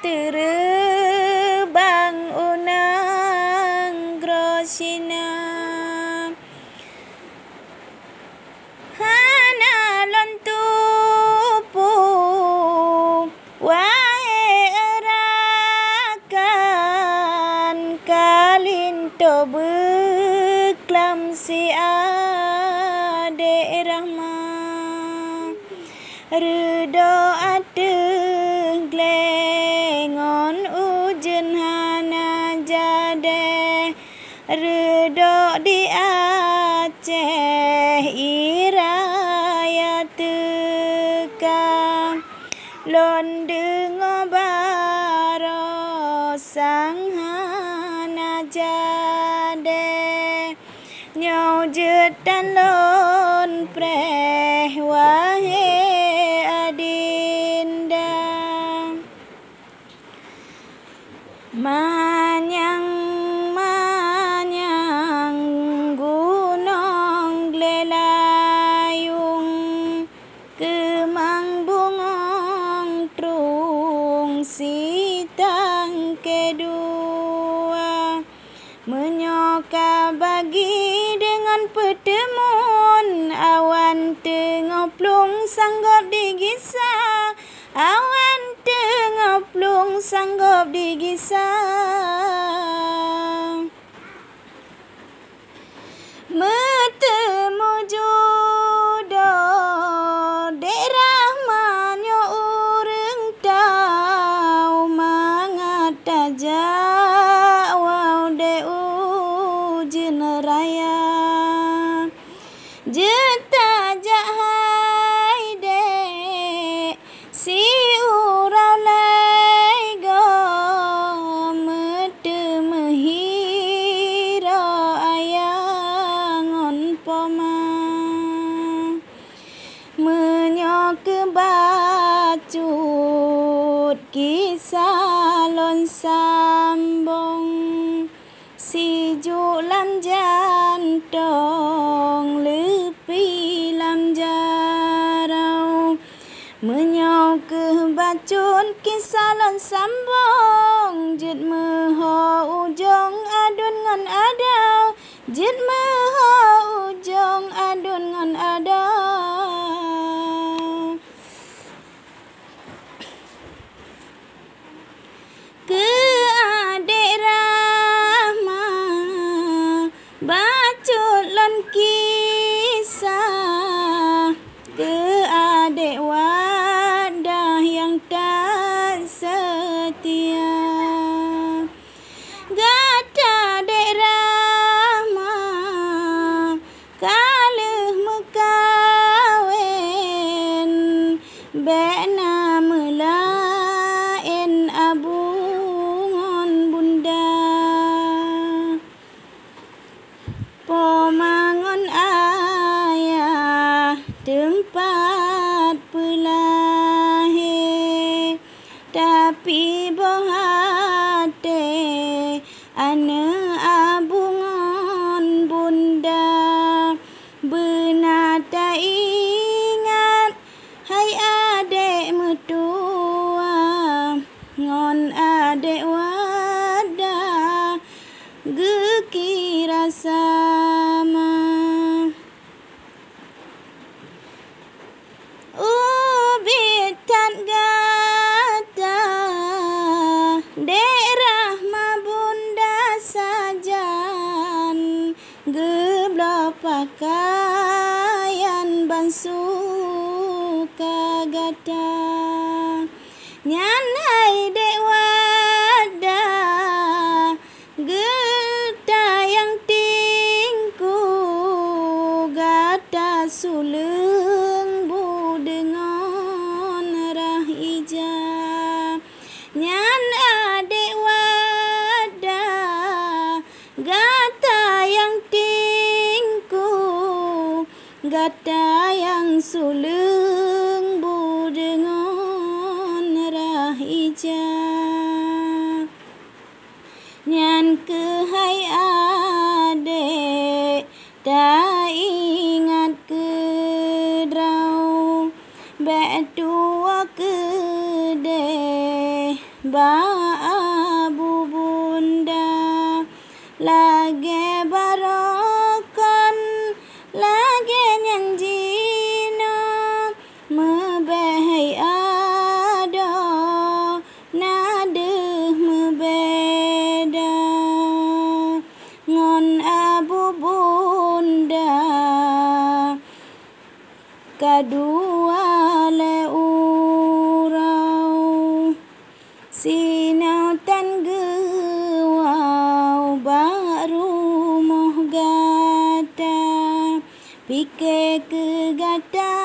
terbang unang grosina hana lontupu wae erakan kalinto beklam si ade rahma redo ateng glengon ujen hana jade redo di Aceh iraya teka lon dengo baro sang hana jade nyau jetan lon preh wahe adinda manyang gunung glelayung kemang bungong trung sitang kedua menyoka bagi dengan pertemuan awan tengoplung sanggup digisah awan tengoplung sanggup digisah metemu jodoh dek rahmanyo ureng tau mangat tajak wow de ujen raya jetajak hai dek si urau lego metemu hiro ayangon poma menyok bacut kisah lon sambung si julam jantong lepi lam jarau menyok bacut kisah lon sambung jet meho ujung adun ngan adau jet meho ujung adun ngan adau ke adik Rahma bacut lon kisah ke adik wadah yang tak setia gata dek Rahma kalih mekawin bena melain abungon bunda pomangon ayah tempat pelahir tapi bohate ane abungon bunda benata ingat hai adek metua ngon adek wadah gekira sama ubitan gata dek Rahma bunda sajan geblok pakaian bansuka gata nyan hai dek wadah geta yang tingku gata suleng budengon rah ija nyan adek wadah gata yang tingku gata yang suleng budengon rah ija nyan ke hai adek tak ingat ke drau betua ke deh lage barokon lage nyanjina mebehai ado nadeh mebeda ngon abu bunda kadua le urau sinau tan gewau baru moh gata pike ke gata